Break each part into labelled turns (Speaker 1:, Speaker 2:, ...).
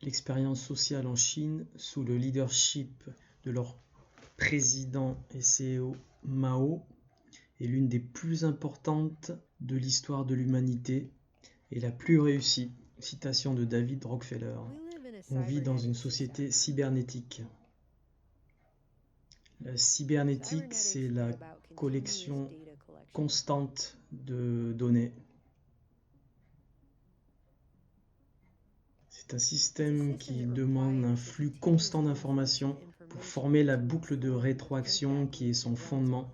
Speaker 1: L'expérience sociale en Chine, sous le leadership de leur président et CEO Mao, est l'une des plus importantes de l'histoire de l'humanité et la plus réussie. Citation de David Rockefeller. On vit dans une société cybernétique. La cybernétique, c'est la collection constante de données. C'est un système qui demande un flux constant d'informations pour former la boucle de rétroaction qui est son fondement.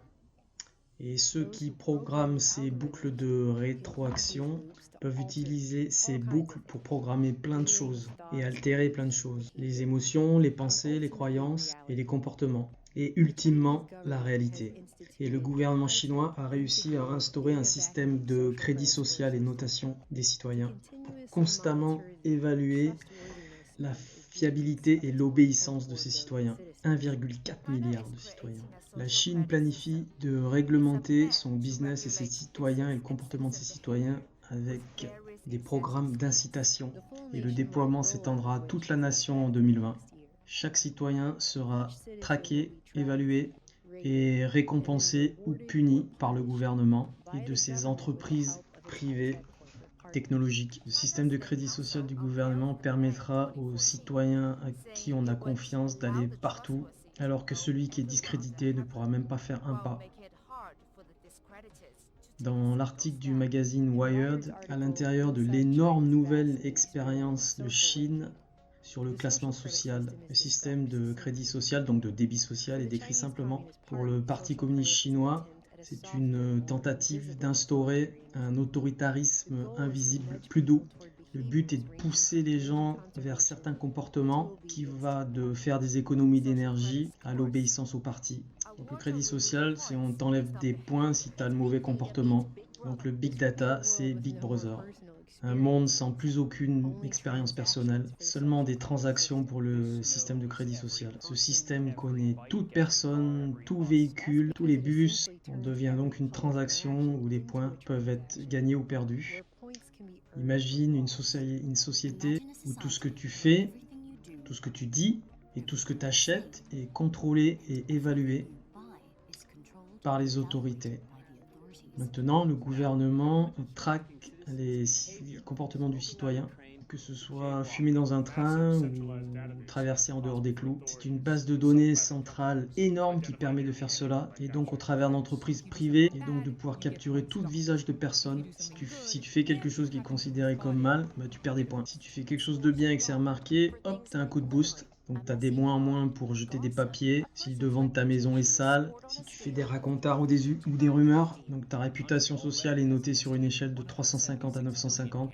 Speaker 1: Et ceux qui programment ces boucles de rétroaction peuvent utiliser ces boucles pour programmer plein de choses et altérer plein de choses. Les émotions, les pensées, les croyances et les comportements. Et ultimement, la réalité. Et le gouvernement chinois a réussi à instaurer un système de crédit social et notation des citoyens pour constamment évaluer la fiabilité et l'obéissance de ses citoyens. 1,4 milliard de citoyens. La Chine planifie de réglementer son business et ses citoyens et le comportement de ses citoyens avec des programmes d'incitation. Et le déploiement s'étendra à toute la nation en 2020. Chaque citoyen sera traqué, évalué et récompensé ou puni par le gouvernement et de ses entreprises privées technologiques. Le système de crédit social du gouvernement permettra aux citoyens à qui on a confiance d'aller partout, alors que celui qui est discrédité ne pourra même pas faire un pas. Dans l'article du magazine Wired, à l'intérieur de l'énorme nouvelle expérience de Chine sur le classement social, le système de crédit social, donc de débit social, est décrit simplement. Pour le Parti communiste chinois, c'est une tentative d'instaurer un autoritarisme invisible plus doux. Le but est de pousser les gens vers certains comportements qui va de faire des économies d'énergie à l'obéissance au parti. Donc le crédit social, c'est on t'enlève des points si tu as le mauvais comportement. Donc le big data, c'est Big Brother. Un monde sans plus aucune expérience personnelle, seulement des transactions pour le système de crédit social. Ce système connaît toute personne, tout véhicule, tous les bus. On devient donc une transaction où les points peuvent être gagnés ou perdus. Imagine une société où tout ce que tu fais, tout ce que tu dis et tout ce que tu achètes est contrôlé et évalué par les autorités. Maintenant, le gouvernement traque les comportements du citoyen, que ce soit fumer dans un train ou traverser en dehors des clous. C'est une base de données centrale énorme qui permet de faire cela, et donc au travers d'entreprises privées, et donc de pouvoir capturer tout visage de personne. Si tu fais quelque chose qui est considéré comme mal, tu perds des points. Si tu fais quelque chose de bien et que c'est remarqué, hop, tu as un coup de boost. Donc tu as des mois en moins pour jeter des papiers, si le devant de ta maison est sale, si tu fais des racontards ou des rumeurs, donc ta réputation sociale est notée sur une échelle de 350 à 950.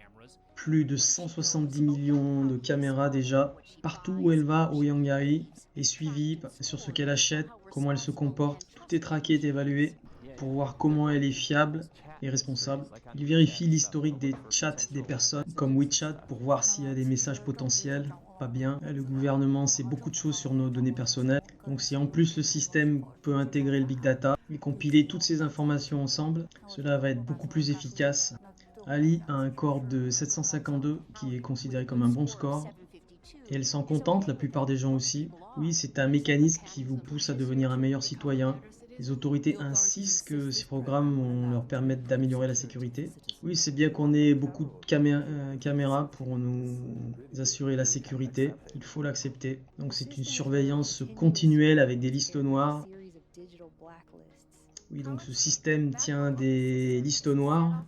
Speaker 1: Plus de 170 millions de caméras déjà, partout où elle va au Yangai, est suivie sur ce qu'elle achète, comment elle se comporte, tout est traqué et évalué pour voir comment elle est fiable et responsable. Il vérifie l'historique des chats des personnes comme WeChat pour voir s'il y a des messages potentiels. Pas bien. Le gouvernement sait beaucoup de choses sur nos données personnelles. Donc si en plus le système peut intégrer le big data et compiler toutes ces informations ensemble, cela va être beaucoup plus efficace. Ali a un score de 752 qui est considéré comme un bon score. Et elle s'en contente, la plupart des gens aussi. Oui, c'est un mécanisme qui vous pousse à devenir un meilleur citoyen. Les autorités insistent que ces programmes leur permettent d'améliorer la sécurité. Oui, c'est bien qu'on ait beaucoup de caméras pour nous assurer la sécurité. Il faut l'accepter. Donc c'est une surveillance continuelle avec des listes noires. Oui, donc ce système tient des listes noires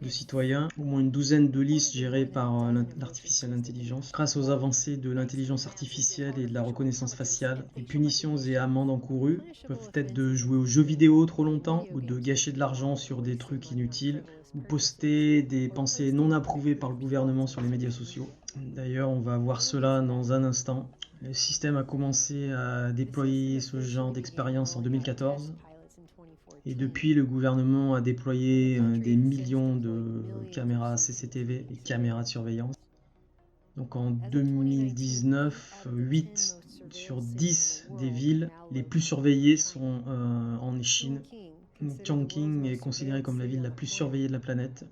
Speaker 1: de citoyens, au moins une douzaine de listes gérées par l'artificielle intelligence. Grâce aux avancées de l'intelligence artificielle et de la reconnaissance faciale, les punitions et amendes encourues peuvent être de jouer aux jeux vidéo trop longtemps, ou de gâcher de l'argent sur des trucs inutiles, ou poster des pensées non approuvées par le gouvernement sur les médias sociaux. D'ailleurs, on va voir cela dans un instant. Le système a commencé à déployer ce genre d'expérience en 2014. Et depuis, le gouvernement a déployé des millions de caméras CCTV et caméras de surveillance. Donc en 2019, 8 sur 10 des villes les plus surveillées sont en Chine. Chongqing est considérée comme la ville la plus surveillée de la planète.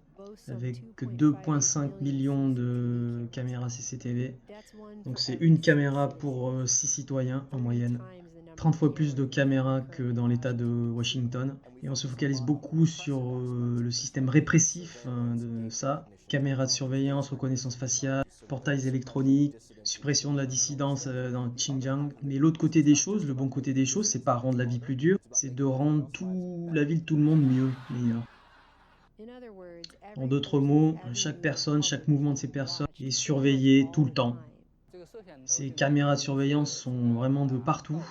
Speaker 1: avec 2,5 millions de caméras CCTV. Donc c'est une caméra pour 6 citoyens en moyenne. 30 fois plus de caméras que dans l'État de Washington. Et on se focalise beaucoup sur le système répressif de ça. Caméras de surveillance, reconnaissance faciale, portails électroniques, suppression de la dissidence dans Xinjiang. Mais l'autre côté des choses, le bon côté des choses, c'est pas rendre la vie plus dure, c'est de rendre la vie de tout le monde meilleure. En d'autres mots, chaque personne, chaque mouvement de ces personnes est surveillé tout le temps. Ces caméras de surveillance sont vraiment de partout.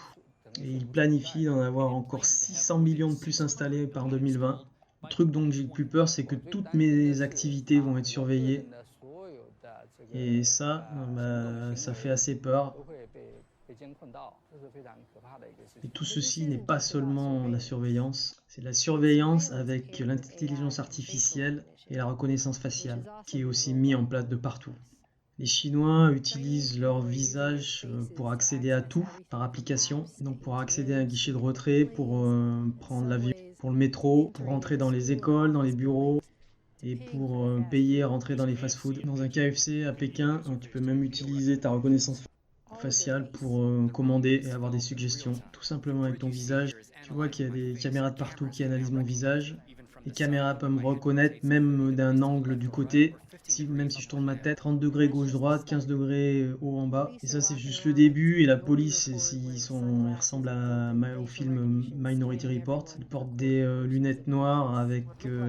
Speaker 1: Et il planifie d'en avoir encore 600 millions de plus installés par 2020. Le truc dont j'ai le plus peur, c'est que toutes mes activités vont être surveillées. Et ça, ça fait assez peur. Et tout ceci n'est pas seulement la surveillance, c'est la surveillance avec l'intelligence artificielle et la reconnaissance faciale, qui est aussi mis en place de partout. Les Chinois utilisent leur visage pour accéder à tout par application, donc pour accéder à un guichet de retrait, pour prendre l'avion, pour le métro, pour rentrer dans les écoles, dans les bureaux et pour payer, rentrer dans les fast-foods. Dans un KFC à Pékin, tu peux même utiliser ta reconnaissance faciale pour commander et avoir des suggestions, tout simplement avec ton visage. Tu vois qu'il y a des caméras de partout qui analysent mon visage. Les caméras peuvent me reconnaître même d'un angle du côté, même si je tourne ma tête, 30 degrés gauche-droite, 15 degrés haut en bas. Et ça c'est juste le début, et la police, ils ressemblent au film Minority Report. Ils portent des lunettes noires avec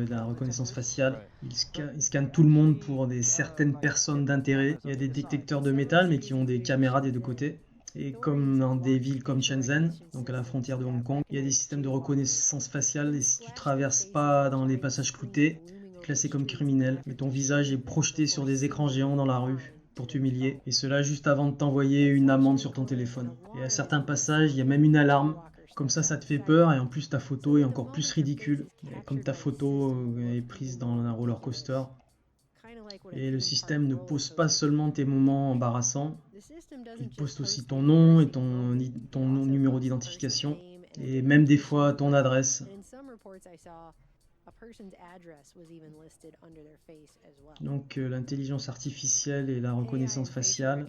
Speaker 1: la reconnaissance faciale. Ils scannent tout le monde pour certaines personnes d'intérêt. Il y a des détecteurs de métal mais qui ont des caméras des deux côtés. Et comme dans des villes comme Shenzhen, donc à la frontière de Hong Kong, il y a des systèmes de reconnaissance faciale et si tu traverses pas dans les passages cloutés, tu es classé comme criminel. Mais ton visage est projeté sur des écrans géants dans la rue pour t'humilier. Et cela juste avant de t'envoyer une amende sur ton téléphone. Et à certains passages, il y a même une alarme. Comme ça te fait peur et en plus ta photo est encore plus ridicule. Et comme ta photo est prise dans un roller coaster. Et le système ne pose pas seulement tes moments embarrassants, il poste aussi ton nom et ton numéro d'identification et même des fois ton adresse. Donc l'intelligence artificielle et la reconnaissance faciale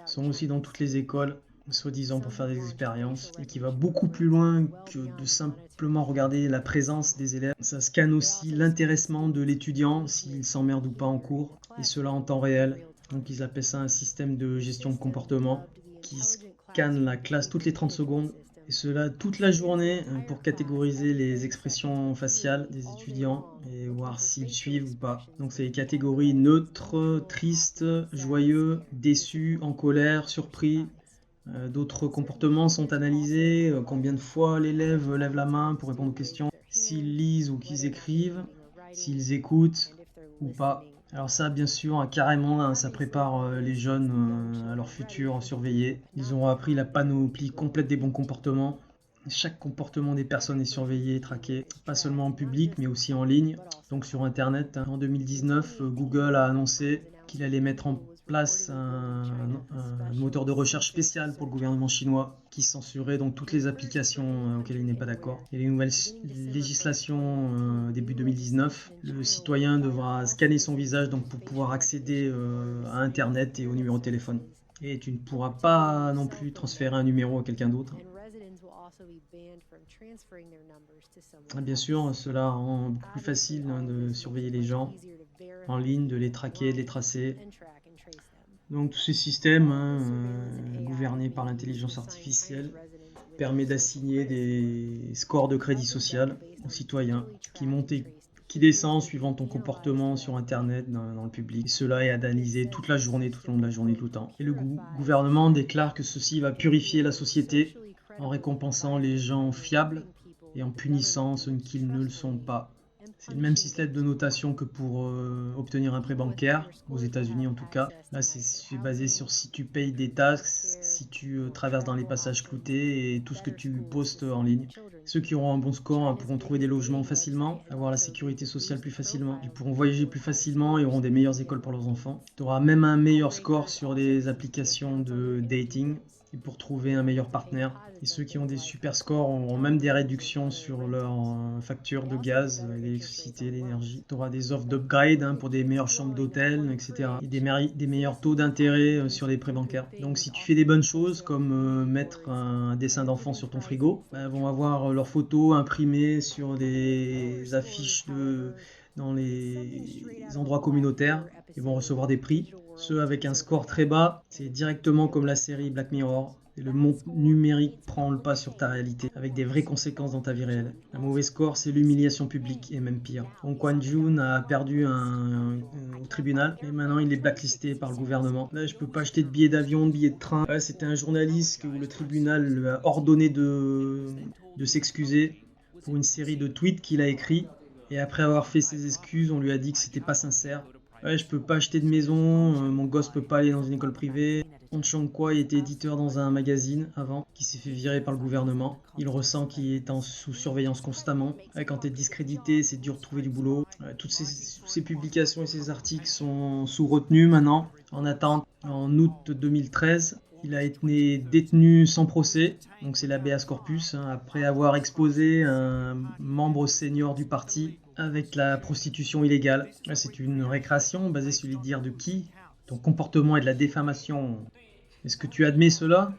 Speaker 1: sont aussi dans toutes les écoles, soi-disant pour faire des expériences, et qui va beaucoup plus loin que de simplement regarder la présence des élèves. Ça scanne aussi l'intéressement de l'étudiant, s'il s'emmerde ou pas en cours, et cela en temps réel. Donc ils appellent ça un système de gestion de comportement qui scanne la classe toutes les 30 secondes, et cela toute la journée pour catégoriser les expressions faciales des étudiants et voir s'ils suivent ou pas. Donc c'est les catégories neutres, tristes, joyeux, déçus, en colère, surpris. D'autres comportements sont analysés, combien de fois l'élève lève la main pour répondre aux questions, s'ils lisent ou qu'ils écrivent, s'ils écoutent ou pas. Alors ça, bien sûr, carrément, ça prépare les jeunes à leur futur surveillé. Ils auront appris la panoplie complète des bons comportements. Chaque comportement des personnes est surveillé et traqué, pas seulement en public, mais aussi en ligne, donc sur Internet. En 2019, Google a annoncé qu'il allait mettre en place un moteur de recherche spécial pour le gouvernement chinois qui censurait donc toutes les applications auxquelles il n'est pas d'accord. Et les nouvelles législations début 2019, le citoyen devra scanner son visage donc pour pouvoir accéder à Internet et au numéro de téléphone. Et tu ne pourras pas non plus transférer un numéro à quelqu'un d'autre. Bien sûr, cela rend beaucoup plus facile de surveiller les gens en ligne, de les traquer, de les tracer. Donc tous ces systèmes gouvernés par l'intelligence artificielle permettent d'assigner des scores de crédit social aux citoyens qui montent et qui descendent suivant ton comportement sur Internet, dans le public. Et cela est analysé toute la journée, tout au long de la journée, tout le temps. Et le gouvernement déclare que ceci va purifier la société en récompensant les gens fiables et en punissant ceux qui ne le sont pas. C'est le même système de notation que pour obtenir un prêt bancaire, aux États-Unis en tout cas. Là, c'est basé sur si tu payes des taxes, si tu traverses dans les passages cloutés et tout ce que tu postes en ligne. Ceux qui auront un bon score pourront trouver des logements facilement, avoir la sécurité sociale plus facilement. Ils pourront voyager plus facilement et auront des meilleures écoles pour leurs enfants. Tu auras même un meilleur score sur les applications de dating et pour trouver un meilleur partenaire. Et ceux qui ont des super scores auront même des réductions sur leur facture de gaz, l'électricité, l'énergie. Tu auras des offres d'upgrade pour des meilleures chambres d'hôtel, etc. Et des meilleurs taux d'intérêt sur les prêts bancaires. Donc si tu fais des bonnes choses comme mettre un dessin d'enfant sur ton frigo, ils vont avoir leurs photos imprimées sur des affiches dans les endroits communautaires. Ils vont recevoir des prix. Ceux avec un score très bas, c'est directement comme la série Black Mirror. Et le monde numérique prend le pas sur ta réalité, avec des vraies conséquences dans ta vie réelle. Un mauvais score, c'est l'humiliation publique, et même pire. Hong Kwan-jun a perdu au tribunal, et maintenant il est blacklisté par le gouvernement. Là, je peux pas acheter de billets d'avion, de billets de train. Ouais, c'était un journaliste où le tribunal lui a ordonné de s'excuser pour une série de tweets qu'il a écrits. Et après avoir fait ses excuses, on lui a dit que c'était pas sincère. Ouais, je peux pas acheter de maison, mon gosse peut pas aller dans une école privée. Hong Chang-Kwai était éditeur dans un magazine avant, qui s'est fait virer par le gouvernement. Il ressent qu'il est sous surveillance constamment. Ouais, quand t'es discrédité, c'est dur de trouver du boulot. Toutes ces publications et ces articles sont sous retenue maintenant, en attente. En août 2013, il a été détenu sans procès, donc c'est l'habeas corpus, après avoir exposé un membre senior du parti avec la prostitution illégale. C'est une récréation basée sur les dires de qui? Ton comportement est de la diffamation. Est-ce que tu admets cela?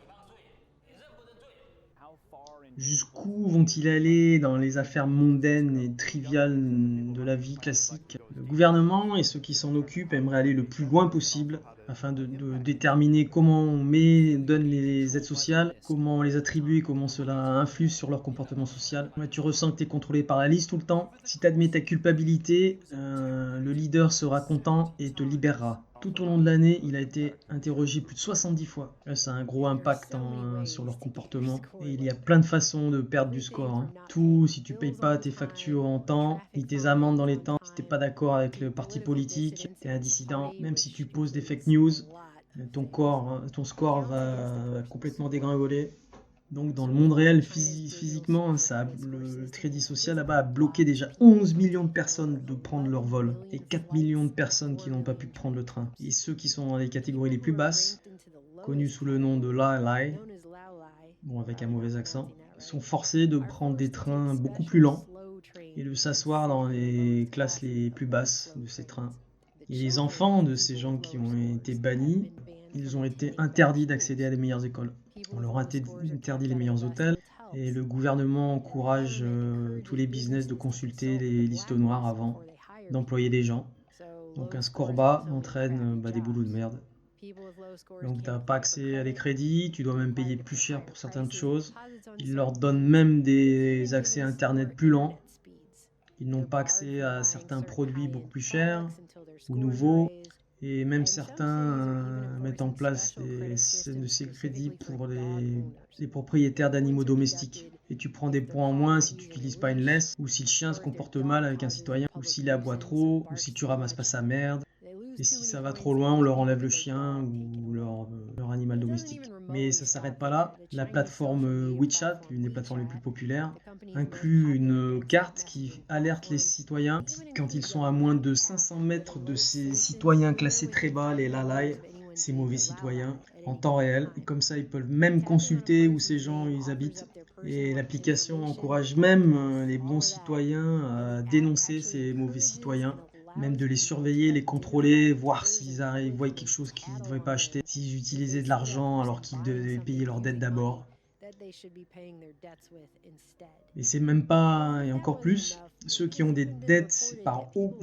Speaker 1: Jusqu'où vont-ils aller dans les affaires mondaines et triviales de la vie classique? Le gouvernement et ceux qui s'en occupent aimeraient aller le plus loin possible afin de déterminer comment on donne les aides sociales, comment on les attribue et comment cela influe sur leur comportement social. Tu ressens que tu es contrôlé par la liste tout le temps. Si tu admets ta culpabilité, le leader sera content et te libérera. Tout au long de l'année, il a été interrogé plus de 70 fois. Ça a un gros impact sur leur comportement. Et il y a plein de façons de perdre du score. Tout, si tu payes pas tes factures en temps, ni tes amendes dans les temps, si t'es pas d'accord avec le parti politique, t'es un dissident, même si tu poses des fake news, ton score va complètement dégringoler. Donc dans le monde réel, physiquement, le crédit social là-bas a bloqué déjà 11 millions de personnes de prendre leur vol et 4 millions de personnes qui n'ont pas pu prendre le train. Et ceux qui sont dans les catégories les plus basses, connus sous le nom de Lai, bon avec un mauvais accent, sont forcés de prendre des trains beaucoup plus lents et de s'asseoir dans les classes les plus basses de ces trains. Et les enfants de ces gens qui ont été bannis, ils ont été interdits d'accéder à des meilleures écoles. On leur a interdit les meilleurs hôtels et le gouvernement encourage tous les business de consulter les listes noires avant d'employer des gens. Donc un score bas entraîne des boulots de merde. Donc tu n'as pas accès à des crédits, tu dois même payer plus cher pour certaines choses. Ils leur donnent même des accès à Internet plus lents. Ils n'ont pas accès à certains produits beaucoup plus chers ou nouveaux. Et même certains mettent en place des systèmes de crédit pour les propriétaires d'animaux domestiques. Et tu prends des points en moins si tu n'utilises pas une laisse, ou si le chien se comporte mal avec un citoyen, ou s'il aboie trop, ou si tu ramasses pas sa merde. Et si ça va trop loin, on leur enlève le chien ou leur animal domestique. Mais ça s'arrête pas là. La plateforme WeChat, l'une des plateformes les plus populaires, inclut une carte qui alerte les citoyens quand ils sont à moins de 500 mètres de ces citoyens classés très bas, les lalai, ces mauvais citoyens, en temps réel. Et comme ça, ils peuvent même consulter où ces gens ils habitent. Et l'application encourage même les bons citoyens à dénoncer ces mauvais citoyens, même de les surveiller, les contrôler, voir s'ils voient quelque chose qu'ils ne devraient pas acheter, s'ils utilisaient de l'argent alors qu'ils devaient payer leurs dettes d'abord. Et c'est même pas, et encore plus, ceux qui ont des dettes ont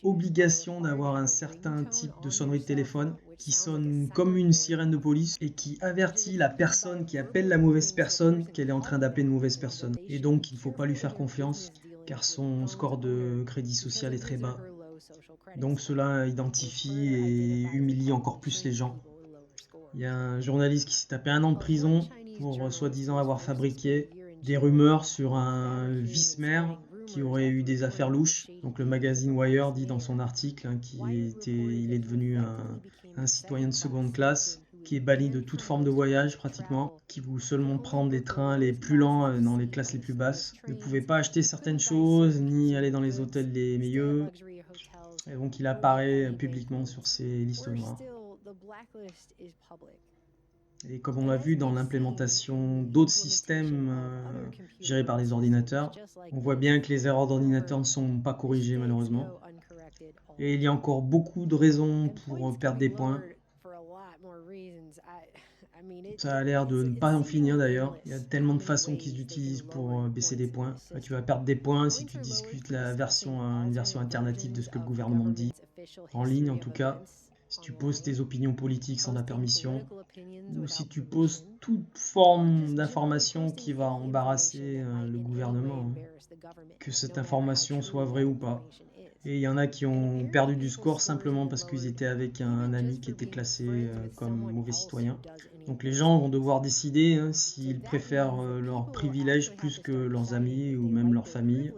Speaker 1: obligation d'avoir un certain type de sonnerie de téléphone qui sonne comme une sirène de police et qui avertit la personne qui appelle la mauvaise personne qu'elle est en train d'appeler une mauvaise personne. Et donc il ne faut pas lui faire confiance car son score de crédit social est très bas. Donc cela identifie et humilie encore plus les gens. Il y a un journaliste qui s'est tapé 1 an de prison pour soi-disant avoir fabriqué des rumeurs sur un vice-maire qui aurait eu des affaires louches. Donc le magazine Wire dit dans son article qu'il est devenu un citoyen de seconde classe qui est banni de toute forme de voyage pratiquement, qui voulait seulement prendre les trains les plus lents dans les classes les plus basses, ne pouvait pas acheter certaines choses ni aller dans les hôtels les meilleurs. Et donc il apparaît publiquement sur ces listes noires. Et comme on l'a vu dans l'implémentation d'autres systèmes gérés par les ordinateurs, on voit bien que les erreurs d'ordinateur ne sont pas corrigées malheureusement. Et il y a encore beaucoup de raisons pour perdre des points. Ça a l'air de ne pas en finir d'ailleurs. Il y a tellement de façons qu'ils utilisent pour baisser des points. Tu vas perdre des points si tu discutes une version alternative de ce que le gouvernement dit, en ligne en tout cas. Si tu poses tes opinions politiques sans la permission, ou si tu poses toute forme d'information qui va embarrasser le gouvernement, que cette information soit vraie ou pas. Et il y en a qui ont perdu du score simplement parce qu'ils étaient avec un ami qui était classé comme mauvais citoyen. Donc les gens vont devoir décider s'ils préfèrent leurs privilèges plus que leurs amis ou même leur famille.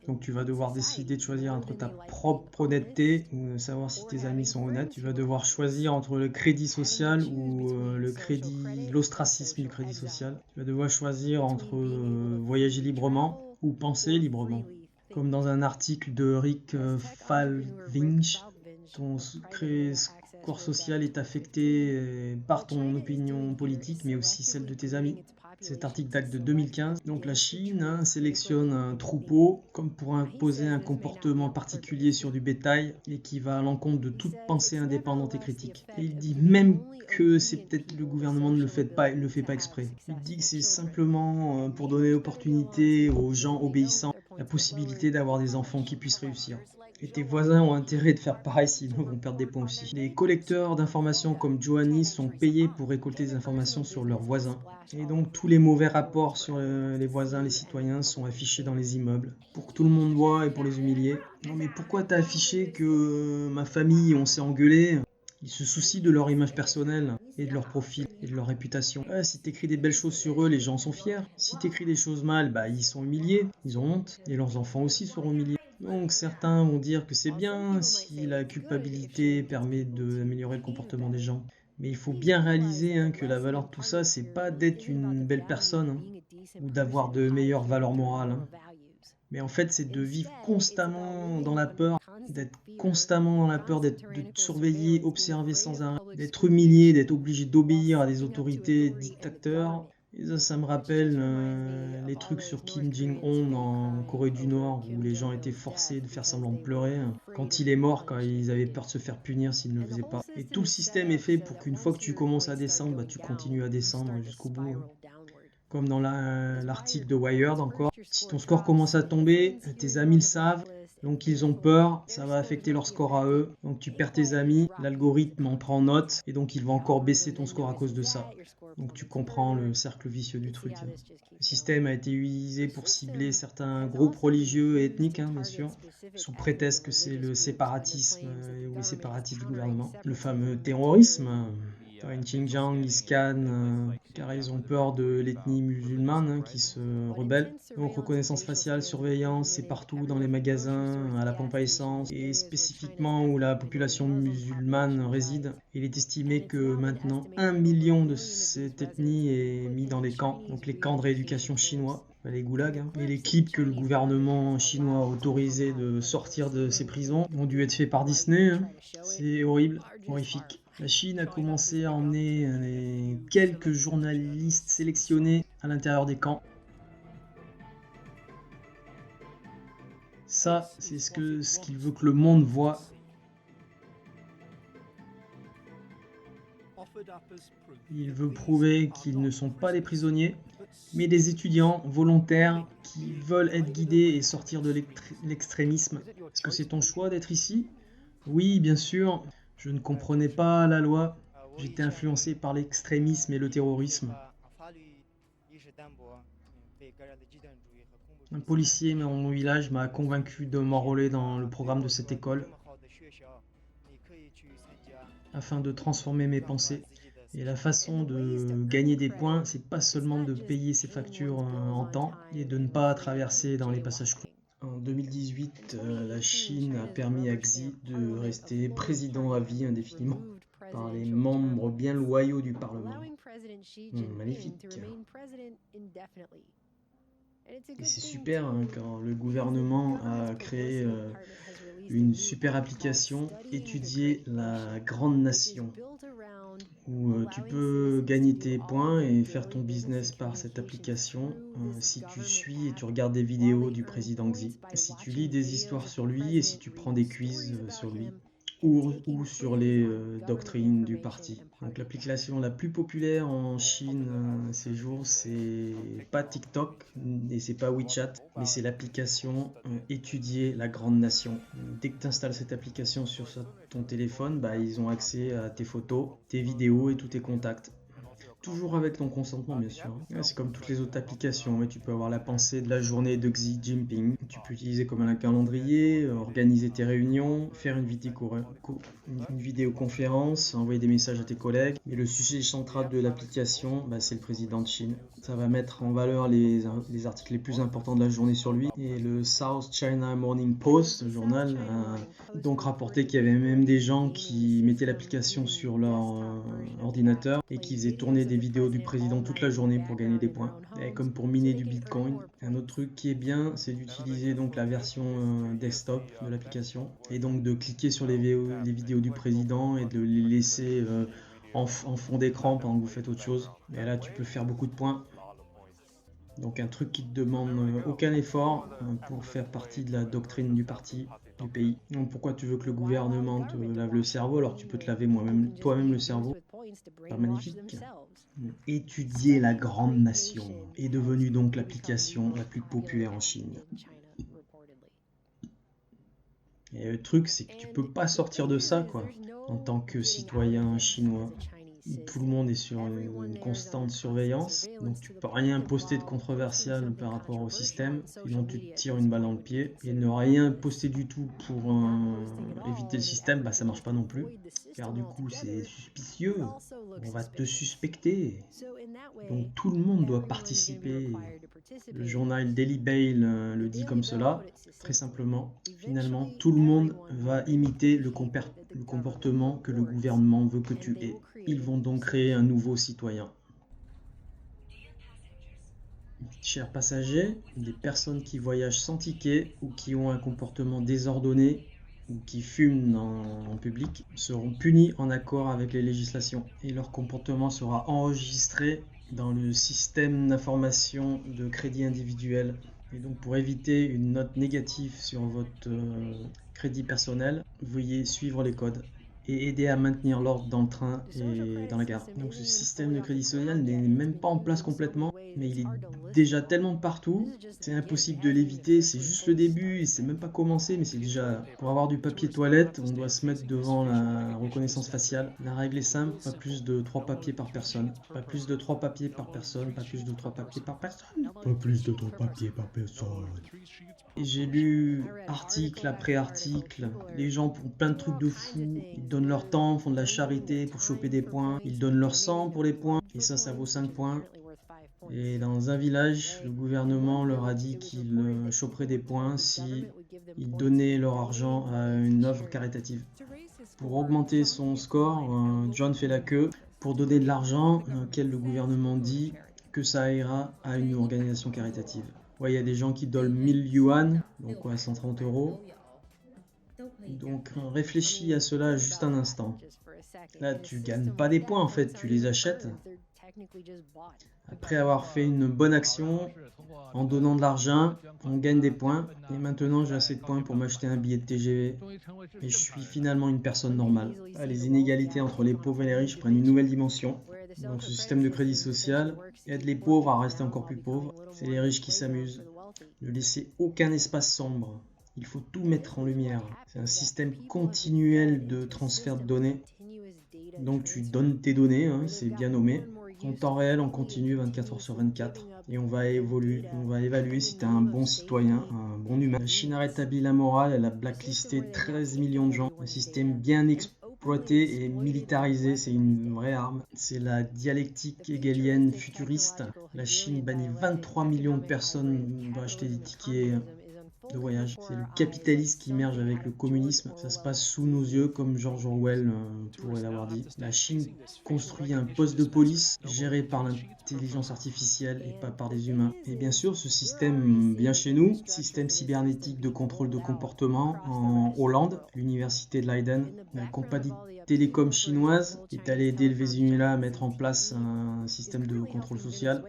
Speaker 1: Donc tu vas devoir décider de choisir entre ta propre honnêteté ou savoir si tes amis sont honnêtes. Tu vas devoir choisir entre le crédit social ou l'ostracisme du crédit social. Tu vas devoir choisir entre voyager librement ou penser librement. Comme dans un article de Rick Falvinch, ton score social est affecté par ton opinion politique, mais aussi celle de tes amis. Cet article date de 2015. Donc la Chine sélectionne un troupeau comme pour imposer un comportement particulier sur du bétail et qui va à l'encontre de toute pensée indépendante et critique. Et il dit même que c'est peut-être le gouvernement ne le fait pas exprès. Il dit que c'est simplement pour donner l'opportunité aux gens obéissants la possibilité d'avoir des enfants qui puissent réussir. Et tes voisins ont intérêt de faire pareil, sinon ils vont perdre des points aussi. Les collecteurs d'informations comme Joanny sont payés pour récolter des informations sur leurs voisins. Et donc tous les mauvais rapports sur les voisins, les citoyens sont affichés dans les immeubles pour que tout le monde voit et pour les humilier. Non mais pourquoi t'as affiché que ma famille, on s'est engueulé ? Ils se soucient de leur image personnelle et de leur profil et de leur réputation. Si t'écris des belles choses sur eux, les gens sont fiers. Si t'écris des choses mal, ils sont humiliés, ils ont honte et leurs enfants aussi seront humiliés. Donc certains vont dire que c'est bien si la culpabilité permet d'améliorer le comportement des gens. Mais il faut bien réaliser que la valeur de tout ça, c'est pas d'être une belle personne ou d'avoir de meilleures valeurs morales. Mais en fait, c'est de vivre constamment dans la peur, d'être constamment dans la peur, de surveiller, observer sans arrêt, d'être humilié, d'être obligé d'obéir à des autorités dictateurs. Et ça me rappelle les trucs sur Kim Jong-un en Corée du Nord où les gens étaient forcés de faire semblant de pleurer quand il est mort, quand ils avaient peur de se faire punir s'ils ne le faisaient pas. Et tout le système est fait pour qu'une fois que tu commences à descendre, tu continues à descendre jusqu'au bout. Comme dans l'article de Wired encore. Si ton score commence à tomber, tes amis le savent, donc ils ont peur, ça va affecter leur score à eux. Donc tu perds tes amis, l'algorithme en prend note, et donc il va encore baisser ton score à cause de ça. Donc tu comprends le cercle vicieux du truc. Le système a été utilisé pour cibler certains groupes religieux et ethniques, bien sûr, sous prétexte que c'est le séparatisme ou les séparatistes du gouvernement. Le fameux terrorisme. En Xinjiang, ils scannent car ils ont peur de l'ethnie musulmane qui se rebelle. Donc reconnaissance faciale, surveillance, c'est partout dans les magasins, à la pompe à essence et spécifiquement où la population musulmane réside. Il est estimé que maintenant 1 million de cette ethnie est mis dans les camps, donc les camps de rééducation chinois. Les goulags. Et les clips que le gouvernement chinois a autorisé de sortir de ces prisons ont dû être faits par Disney. C'est horrible, horrifique. La Chine a commencé à emmener les quelques journalistes sélectionnés à l'intérieur des camps. Ça, c'est ce qu'il veut que le monde voit. Il veut prouver qu'ils ne sont pas des prisonniers, mais des étudiants volontaires qui veulent être guidés et sortir de l'extrémisme. Est-ce que c'est ton choix d'être ici ? Oui, bien sûr. Je ne comprenais pas la loi. J'étais influencé par l'extrémisme et le terrorisme. Un policier dans mon village m'a convaincu de m'enrôler dans le programme de cette école afin de transformer mes pensées. Et la façon de gagner des points, c'est pas seulement de payer ses factures en temps et de ne pas traverser dans les passages clous. En 2018, la Chine a permis à Xi de rester président à vie indéfiniment par les membres bien loyaux du Parlement. Magnifique. Et c'est super quand le gouvernement a créé une super application, Étudier la grande nation. où tu peux gagner tes points et faire ton business par cette application si tu suis et tu regardes des vidéos du président Xi, si tu lis des histoires sur lui et si tu prends des quiz sur lui. Ou sur les doctrines du parti. Donc l'application la plus populaire en Chine ces jours, c'est pas TikTok et c'est pas WeChat, mais c'est l'application Étudier la grande nation. Dès que tu installes cette application sur ton téléphone, ils ont accès à tes photos, tes vidéos et tous tes contacts. Toujours avec ton consentement, bien sûr. C'est comme toutes les autres applications. Tu peux avoir la pensée de la journée de Xi Jinping. Tu peux utiliser comme un calendrier, organiser tes réunions, faire une vidéoconférence, envoyer des messages à tes collègues. Mais le sujet central de l'application, c'est le président de Chine. Ça va mettre en valeur les articles les plus importants de la journée sur lui. Et le South China Morning Post, le journal, a donc rapporté qu'il y avait même des gens qui mettaient l'application sur leur ordinateur et qui faisaient tourner des vidéos du président toute la journée pour gagner des points, et comme pour miner du Bitcoin. Un autre truc qui est bien, c'est d'utiliser donc la version desktop de l'application et donc de cliquer sur les vidéos du président et de les laisser en fond d'écran pendant que vous faites autre chose. Et là, tu peux faire beaucoup de points. Donc un truc qui ne te demande aucun effort pour faire partie de la doctrine du parti, du pays. Donc pourquoi tu veux que le gouvernement te lave le cerveau alors que tu peux te laver toi-même le cerveau? Pas magnifique. Étudier la grande nation est devenue donc l'application la plus populaire en Chine. Et le truc, c'est que tu peux pas sortir de ça, quoi, en tant que citoyen chinois. Tout le monde est sur une constante surveillance, donc tu peux rien poster de controversial par rapport au système, sinon tu te tires une balle dans le pied. Et ne rien poster du tout pour éviter le système, ça marche pas non plus, car du coup c'est suspicieux, on va te suspecter. Donc tout le monde doit participer. Le journal Daily Mail le dit comme cela, très simplement. Finalement, tout le monde va imiter le comportement que le gouvernement veut que tu aies. Ils vont donc créer un nouveau citoyen. Chers passagers, des personnes qui voyagent sans ticket ou qui ont un comportement désordonné ou qui fument en public seront punis en accord avec les législations et leur comportement sera enregistré dans le système d'information de crédit individuel. Et donc pour éviter une note négative sur votre crédit personnel, veuillez suivre les codes et aider à maintenir l'ordre dans le train et dans la gare. Donc ce système de crédit social n'est même pas en place complètement, mais il est déjà tellement partout, c'est impossible de l'éviter, c'est juste le début, et c'est même pas commencé, mais c'est déjà... Pour avoir du papier toilette, on doit se mettre devant la reconnaissance faciale. La règle est simple, pas plus de 3 papiers par personne. Pas plus de 3 papiers par personne, pas plus de 3 papiers par personne. Pas plus de 3 papiers par personne. Et j'ai lu article après article, les gens font plein de trucs de fou, ils donnent leur temps, font de la charité pour choper des points, ils donnent leur sang pour les points, et ça vaut 5 points. Et dans un village, le gouvernement leur a dit qu'ils choperaient des points si ils donnaient leur argent à une œuvre caritative. Pour augmenter son score, John fait la queue pour donner de l'argent auquel le gouvernement dit que ça ira à une organisation caritative. Ouais, il y a des gens qui donnent 1000 yuan, donc 130 €. Donc réfléchis à cela juste un instant. Là, tu gagnes pas des points en fait, tu les achètes. Après avoir fait une bonne action, en donnant de l'argent, on gagne des points. Et maintenant, j'ai assez de points pour m'acheter un billet de TGV. Et je suis finalement une personne normale. Les inégalités entre les pauvres et les riches prennent une nouvelle dimension. Donc ce système de crédit social aide les pauvres à rester encore plus pauvres. C'est les riches qui s'amusent. Ne laissez aucun espace sombre. Il faut tout mettre en lumière. C'est un système continuel de transfert de données. Donc tu donnes tes données, c'est bien nommé. En temps réel, on continue 24 heures sur 24 et on va évaluer si tu es un bon citoyen, un bon humain. La Chine a rétabli la morale, elle a blacklisté 13 millions de gens. Un système bien exploité et militarisé, c'est une vraie arme. C'est la dialectique hegelienne futuriste. La Chine bannit 23 millions de personnes pour acheter des tickets de voyage. C'est le capitalisme qui merge avec le communisme. Ça se passe sous nos yeux, comme George Orwell pourrait l'avoir dit. La Chine construit un poste de police géré par l'intelligence artificielle et pas par des humains. Et bien sûr, ce système vient chez nous, système cybernétique de contrôle de comportement en Hollande, l'université de Leiden. La compagnie télécom chinoise est allée aider le Venezuela à mettre en place un système de contrôle social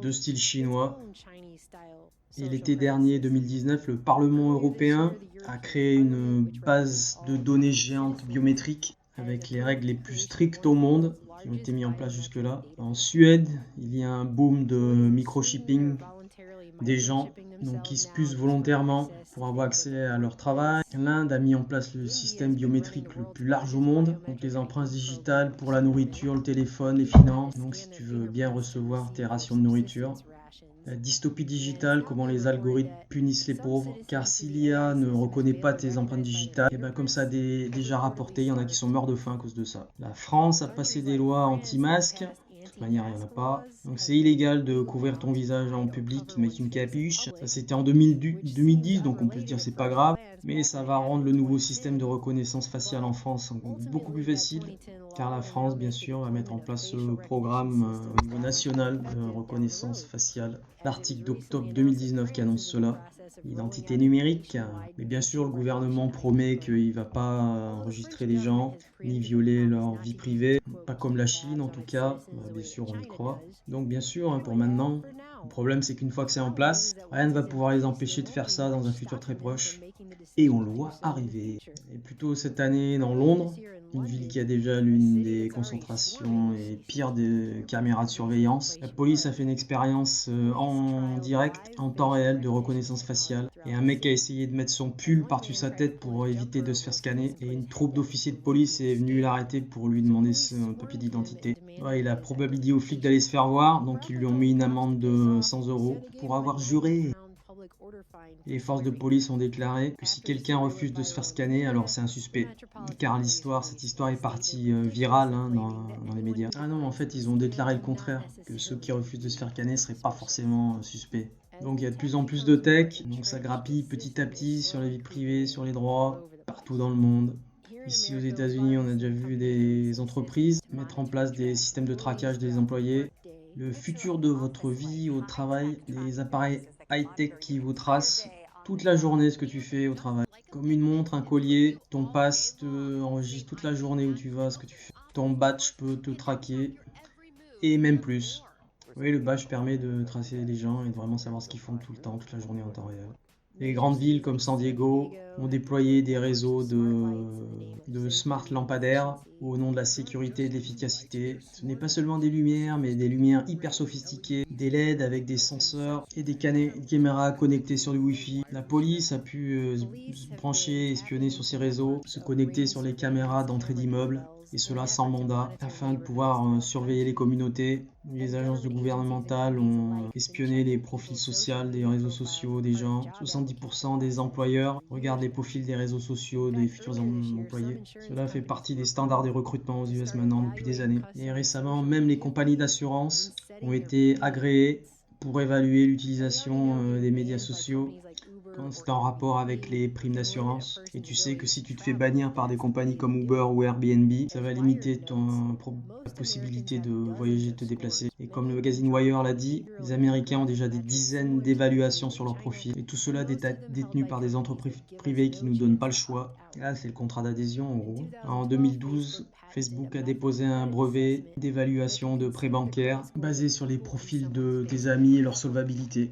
Speaker 1: de style chinois. Et l'été dernier, 2019, le Parlement européen a créé une base de données géante biométriques avec les règles les plus strictes au monde qui ont été mises en place jusque-là. En Suède, il y a un boom de microchipping des gens qui se pucent volontairement pour avoir accès à leur travail. L'Inde a mis en place le système biométrique le plus large au monde, donc les empreintes digitales pour la nourriture, le téléphone, les finances, donc si tu veux bien recevoir tes rations de nourriture. La dystopie digitale, comment les algorithmes punissent les pauvres, car si l'IA ne reconnaît pas tes empreintes digitales, et comme ça a déjà rapporté, il y en a qui sont morts de faim à cause de ça. La France a passé des lois anti-masques. De toute manière, il n'y en a pas. Donc c'est illégal de couvrir ton visage en public, mettre une capuche. Ça c'était en 2010, donc on peut se dire c'est pas grave. Mais ça va rendre le nouveau système de reconnaissance faciale en France beaucoup plus facile. Car la France, bien sûr, va mettre en place ce programme au niveau national de reconnaissance faciale. L'article d'octobre 2019 qui annonce cela. L'identité numérique. Mais bien sûr, le gouvernement promet qu'il ne va pas enregistrer les gens, ni violer leur vie privée. Pas comme la Chine en tout cas, bien sûr on y croit. Donc bien sûr, pour maintenant, le problème c'est qu'une fois que c'est en place, rien ne va pouvoir les empêcher de faire ça dans un futur très proche. Et on le voit arriver. Et plutôt cette année dans Londres, une ville qui a déjà l'une des concentrations et pires des caméras de surveillance. La police a fait une expérience en direct, en temps réel, de reconnaissance faciale. Et un mec a essayé de mettre son pull par-dessus sa tête pour éviter de se faire scanner. Et une troupe d'officiers de police est venue l'arrêter pour lui demander son papier d'identité. Ouais, il a probablement dit aux flics d'aller se faire voir, donc ils lui ont mis une amende de 100 € pour avoir juré. Les forces de police ont déclaré que si quelqu'un refuse de se faire scanner, alors c'est un suspect. Car cette histoire est partie virale dans les médias. Ah non, en fait, ils ont déclaré le contraire, que ceux qui refusent de se faire scanner ne seraient pas forcément suspects. Donc il y a de plus en plus de tech, donc ça grappille petit à petit sur la vie privée, sur les droits, partout dans le monde. Ici aux États-Unis, on a déjà vu des entreprises mettre en place des systèmes de traquage des employés. Le futur de votre vie au travail, des appareils high-tech qui vous tracent toute la journée ce que tu fais au travail. Comme une montre, un collier, ton pass te enregistre toute la journée où tu vas, ce que tu fais. Ton badge peut te traquer et même plus. Oui, le badge permet de tracer les gens et de vraiment savoir ce qu'ils font tout le temps, toute la journée en temps réel. Les grandes villes comme San Diego ont déployé des réseaux de smart lampadaires au nom de la sécurité et de l'efficacité. Ce n'est pas seulement des lumières, mais des lumières hyper sophistiquées, des LED avec des senseurs et des caméras connectées sur du Wi-Fi. La police a pu se brancher, espionner sur ces réseaux, se connecter sur les caméras d'entrée d'immeubles, et cela sans mandat, afin de pouvoir surveiller les communautés. Les agences gouvernementales ont espionné les profils sociaux des réseaux sociaux des gens. 70% des employeurs regardent les profils des réseaux sociaux des futurs employés. Cela fait partie des standards de recrutement aux US maintenant depuis des années. Et récemment, même les compagnies d'assurance ont été agréées pour évaluer l'utilisation des médias sociaux quand c'est en rapport avec les primes d'assurance. Et tu sais que si tu te fais bannir par des compagnies comme Uber ou Airbnb, ça va limiter la possibilité de voyager, de te déplacer. Et comme le magazine Wire l'a dit, les Américains ont déjà des dizaines d'évaluations sur leur profil. Et tout cela détenu par des entreprises privées qui ne nous donnent pas le choix. Et là, c'est le contrat d'adhésion en gros. En 2012, Facebook a déposé un brevet d'évaluation de prêts bancaires basé sur les profils de tes amis et leur solvabilité.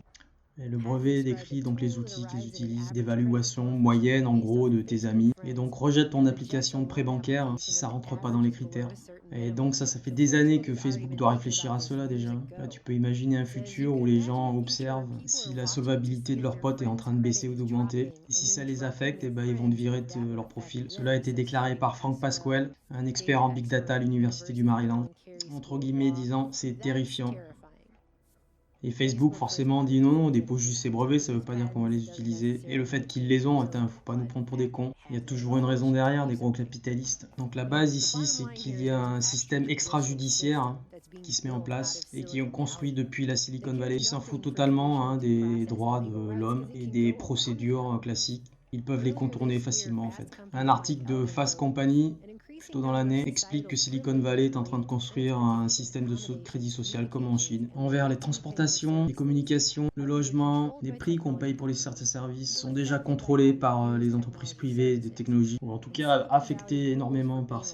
Speaker 1: Et le brevet décrit donc les outils qu'ils utilisent d'évaluation moyenne en gros de tes amis. Et donc rejette ton application de prêt bancaire si ça rentre pas dans les critères. Et donc ça fait des années que Facebook doit réfléchir à cela déjà. Là tu peux imaginer un futur où les gens observent si la solvabilité de leurs potes est en train de baisser ou d'augmenter. Et si ça les affecte, ils vont te virer de leur profil. Cela a été déclaré par Frank Pasquale, un expert en Big Data à l'Université du Maryland. Entre guillemets disant c'est terrifiant. Et Facebook forcément dit non, on dépose juste ses brevets, ça veut pas dire qu'on va les utiliser. Et le fait qu'ils les ont, attends, faut pas nous prendre pour des cons. Il y a toujours une raison derrière, des gros capitalistes. Donc la base ici, c'est qu'il y a un système extrajudiciaire qui se met en place et qui est construit depuis la Silicon Valley, qui s'en fout totalement des droits de l'homme et des procédures classiques. Ils peuvent les contourner facilement en fait. Un article de Fast Company, plus tôt dans l'année, explique que Silicon Valley est en train de construire un système de crédit social comme en Chine. Envers les transportations, les communications, le logement, les prix qu'on paye pour les certains services sont déjà contrôlés par les entreprises privées des technologies, ou en tout cas affectés énormément par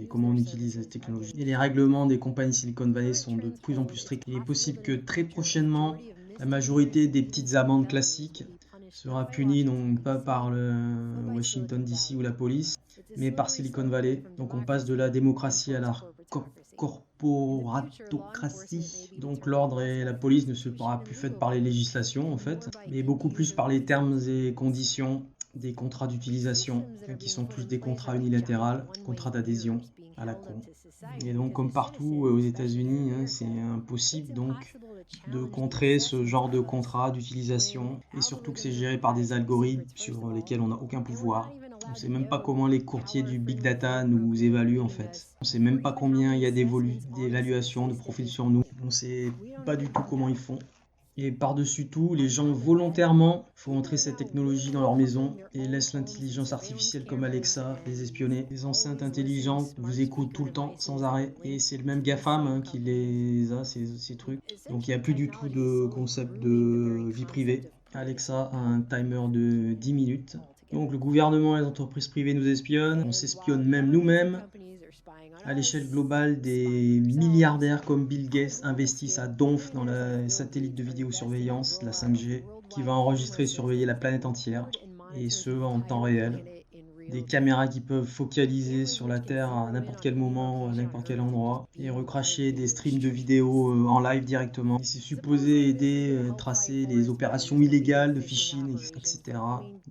Speaker 1: comment on utilise cette technologie. Et les règlements des compagnies Silicon Valley sont de plus en plus stricts. Il est possible que très prochainement, la majorité des petites amendes classiques sera punie non pas par le Washington DC ou la police, mais par Silicon Valley. Donc on passe de la démocratie à la corporatocratie. Donc l'ordre et la police ne sera plus faite par les législations en fait, mais beaucoup plus par les termes et conditions des contrats d'utilisation, qui sont tous des contrats unilatéraux, contrats d'adhésion à la con. Et donc comme partout aux États-Unis, c'est impossible donc de contrer ce genre de contrat d'utilisation, et surtout que c'est géré par des algorithmes sur lesquels on n'a aucun pouvoir. On ne sait même pas comment les courtiers du big data nous évaluent en fait. On ne sait même pas combien il y a d'évaluations de profils sur nous. On ne sait pas du tout comment ils font. Et par-dessus tout, les gens volontairement font entrer cette technologie dans leur maison et laissent l'intelligence artificielle comme Alexa les espionner. Les enceintes intelligentes vous écoutent tout le temps, sans arrêt. Et c'est le même GAFAM qui les a, ces trucs. Donc il n'y a plus du tout de concept de vie privée. Alexa a un timer de 10 minutes. Donc le gouvernement et les entreprises privées nous espionnent. On s'espionne même nous-mêmes. À l'échelle globale, des milliardaires comme Bill Gates investissent à donf dans la satellite de vidéosurveillance, la 5G, qui va enregistrer et surveiller la planète entière, et ce en temps réel. Des caméras qui peuvent focaliser sur la Terre à n'importe quel moment, à n'importe quel endroit, et recracher des streams de vidéos en live directement. Et c'est supposé aider à tracer les opérations illégales de phishing, etc.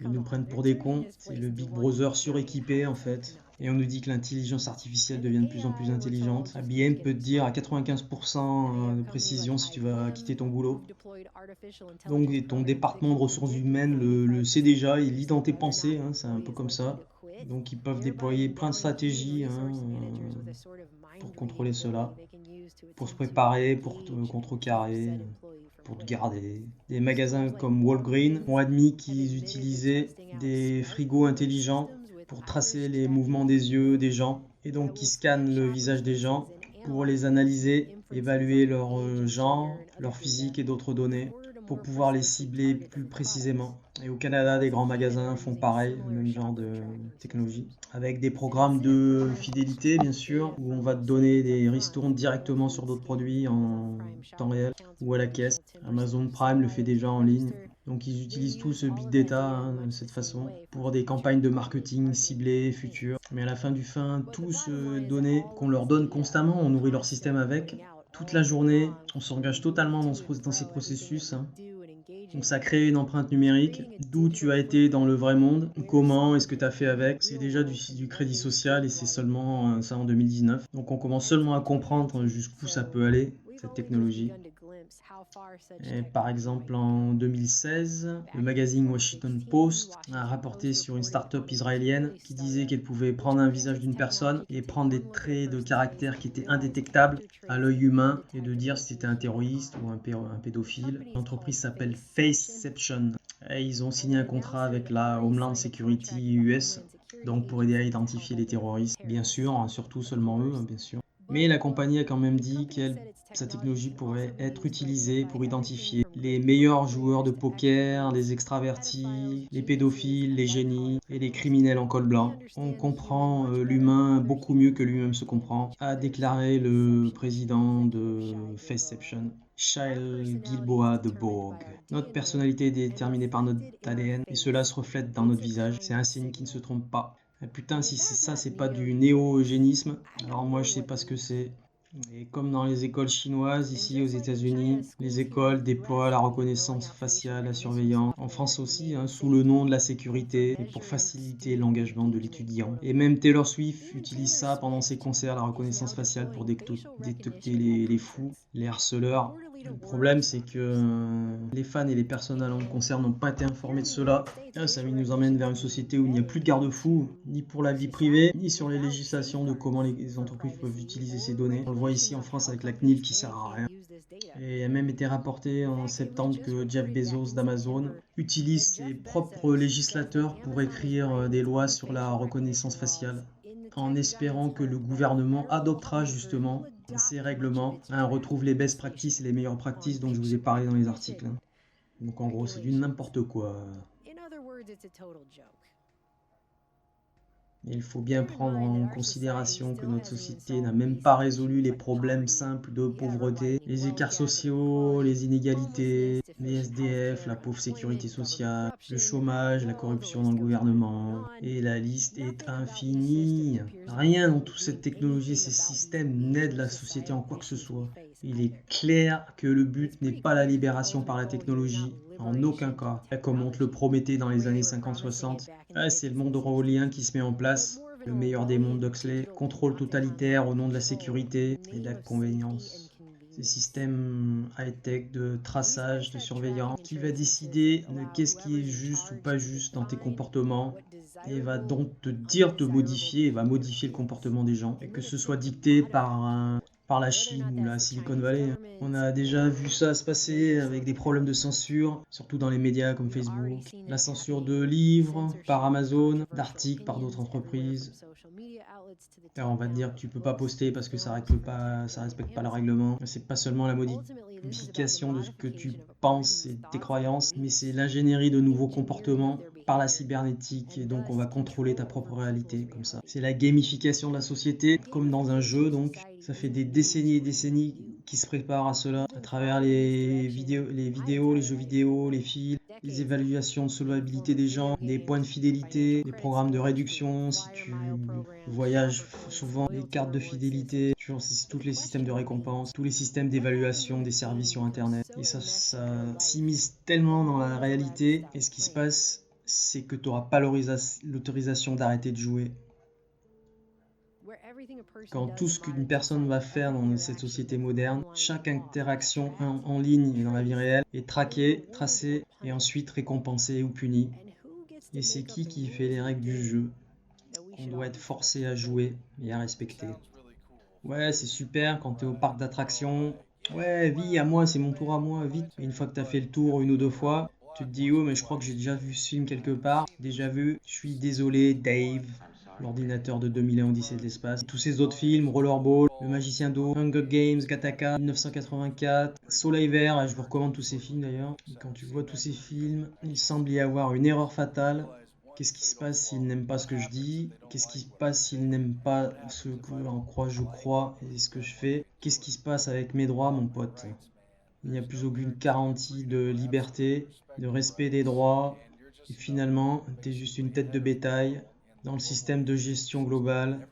Speaker 1: Ils nous prennent pour des cons. C'est le Big Brother suréquipé en fait. Et on nous dit que l'intelligence artificielle devient de plus en plus intelligente. IBM peut te dire à 95% de précision si tu vas quitter ton boulot. Donc ton département de ressources humaines le sait déjà, il lit dans tes pensées, c'est un peu comme ça. Donc ils peuvent déployer plein de stratégies pour contrôler cela, pour se préparer, pour te contrecarrer, pour te garder. Des magasins comme Walgreens ont admis qu'ils utilisaient des frigos intelligents pour tracer les mouvements des yeux des gens, et donc qui scannent le visage des gens pour les analyser, évaluer leur genre, leur physique et d'autres données pour pouvoir les cibler plus précisément. Et au Canada, des grands magasins font pareil, le même genre de technologie, avec des programmes de fidélité bien sûr, où on va te donner des ristournes directement sur d'autres produits en temps réel ou à la caisse. Amazon Prime le fait déjà en ligne. Donc ils utilisent tout ce big data de cette façon pour des campagnes de marketing ciblées, futures. Mais à la fin du fin, tout ce données qu'on leur donne constamment, on nourrit leur système avec. Toute la journée, on s'engage totalement dans ces processus. Donc ça crée une empreinte numérique, d'où tu as été dans le vrai monde, comment, est-ce que tu as fait avec. C'est déjà du crédit social et c'est seulement ça en 2019. Donc on commence seulement à comprendre jusqu'où ça peut aller, cette technologie. Et par exemple, en 2016, le magazine Washington Post a rapporté sur une start-up israélienne qui disait qu'elle pouvait prendre un visage d'une personne et prendre des traits de caractère qui étaient indétectables à l'œil humain et de dire si c'était un terroriste ou un pédophile. L'entreprise s'appelle Faceception et ils ont signé un contrat avec la Homeland Security US, donc pour aider à identifier les terroristes. Bien sûr, surtout seulement eux, bien sûr. Mais la compagnie a quand même dit que sa technologie pourrait être utilisée pour identifier les meilleurs joueurs de poker, les extravertis, les pédophiles, les génies et les criminels en col blanc. On comprend l'humain beaucoup mieux que lui-même se comprend, a déclaré le président de Faceception, Shai Gilboa de Borg. Notre personnalité est déterminée par notre ADN et cela se reflète dans notre visage. C'est un signe qui ne se trompe pas. Putain, si c'est ça, c'est pas du néo-eugénisme, alors moi je sais pas ce que c'est. Et comme dans les écoles chinoises, ici aux États-Unis, les écoles déploient la reconnaissance faciale, la surveillance. En France aussi, sous le nom de la sécurité et pour faciliter l'engagement de l'étudiant. Et même Taylor Swift utilise ça pendant ses concerts, la reconnaissance faciale pour détecter les fous, les harceleurs Le problème, c'est que les fans et les personnes allant le concert n'ont pas été informés de cela. Ça nous emmène vers une société où il n'y a plus de garde-fous, ni pour la vie privée, ni sur les législations de comment les entreprises peuvent utiliser ces données. On le voit ici en France avec la CNIL qui sert à rien. Et il a même été rapporté en septembre que Jeff Bezos d'Amazon utilise ses propres législateurs pour écrire des lois sur la reconnaissance faciale, en espérant que le gouvernement adoptera justement ces règlements, retrouve les best practices et les meilleures practices dont je vous ai parlé dans les articles. Donc en gros, c'est du n'importe quoi. Il faut bien prendre en considération que notre société n'a même pas résolu les problèmes simples de pauvreté, les écarts sociaux, les inégalités, les SDF, la pauvre sécurité sociale, le chômage, la corruption dans le gouvernement. Et la liste est infinie. Rien dans toute cette technologie et ces systèmes n'aide la société en quoi que ce soit. Il est clair que le but n'est pas la libération par la technologie, en aucun cas, comme on te le promettait dans les années 50-60. C'est le monde orwellien qui se met en place, le meilleur des mondes d'Huxley, contrôle totalitaire au nom de la sécurité et de la convenience. Ces systèmes high-tech de traçage, de surveillance, qui va décider de qu'est-ce qui est juste ou pas juste dans tes comportements, et va donc te modifier, et va modifier le comportement des gens, et que ce soit dicté par la Chine ou la Silicon Valley. On a déjà vu ça se passer avec des problèmes de censure, surtout dans les médias comme Facebook, la censure de livres par Amazon, d'articles par d'autres entreprises. Alors on va te dire que tu peux pas poster parce que ça respecte pas le règlement. C'est pas seulement la modification de ce que tu penses et de tes croyances, mais c'est l'ingénierie de nouveaux comportements par la cybernétique, et donc on va contrôler ta propre réalité comme ça. C'est la gamification de la société, comme dans un jeu donc. Ça fait des décennies et décennies qui se préparent à cela, à travers les vidéos, les jeux vidéo, les films, les évaluations de solvabilité des gens, des points de fidélité, des programmes de réduction si tu voyages souvent, les cartes de fidélité, tous les systèmes de récompense, tous les systèmes d'évaluation des services sur Internet. Et ça s'immisce tellement dans la réalité, et ce qui se passe, c'est que tu n'auras pas l'autorisation d'arrêter de jouer. Quand tout ce qu'une personne va faire dans cette société moderne, chaque interaction en ligne et dans la vie réelle est traquée, tracée et ensuite récompensée ou punie. Et c'est qui fait les règles du jeu qu'on doit être forcé à jouer et à respecter. Ouais, c'est super quand t'es au parc d'attractions. Ouais, à moi, c'est mon tour à moi, vite. Et une fois que t'as fait le tour une ou deux fois, tu te dis, oh, mais je crois que j'ai déjà vu ce film quelque part. Déjà vu, je suis désolé, Dave. L'ordinateur de 2001 Odyssée de l'espace. Tous ces autres films, Rollerball, Le Magicien d'eau, Hunger Games, Gattaca, 1984, Soleil Vert, je vous recommande tous ces films d'ailleurs. Et quand tu vois tous ces films, il semble y avoir une erreur fatale. Qu'est-ce qui se passe s'il n'aime pas ce que je dis? Qu'est-ce qui se passe s'il n'aime pas ce que en quoi je crois et ce que je fais? Qu'est-ce qui se passe avec mes droits, mon pote? Il n'y a plus aucune garantie de liberté, de respect des droits. Et finalement, t'es juste une tête de bétail dans le système de gestion globale.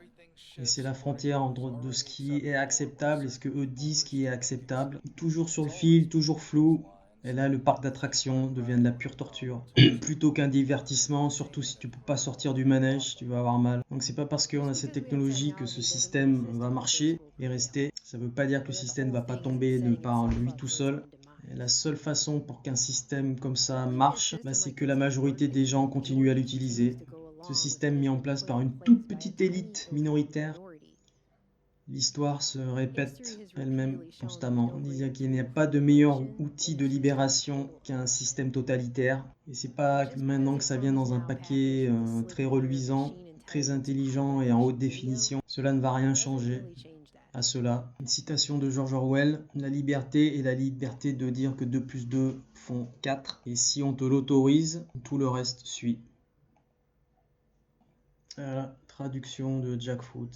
Speaker 1: Et c'est la frontière entre de ce qui est acceptable et ce que eux disent qui est acceptable. Toujours sur le fil, toujours flou. Et là, le parc d'attractions devient de la pure torture. Plutôt qu'un divertissement, surtout si tu peux pas sortir du manège, tu vas avoir mal. Donc c'est pas parce qu'on a cette technologie que ce système va marcher et rester. Ça veut pas dire que le système ne va pas tomber de par lui tout seul. Et la seule façon pour qu'un système comme ça marche, c'est que la majorité des gens continuent à l'utiliser. Ce système mis en place par une toute petite élite minoritaire. L'histoire se répète elle-même constamment. On disait qu'il n'y a pas de meilleur outil de libération qu'un système totalitaire. Et c'est pas maintenant que ça vient dans un paquet très reluisant, très intelligent et en haute définition. Cela ne va rien changer à cela. Une citation de George Orwell: la liberté est la liberté de dire que 2 plus 2 font 4. Et si on te l'autorise, tout le reste suit. Voilà, traduction de Jack Fruit.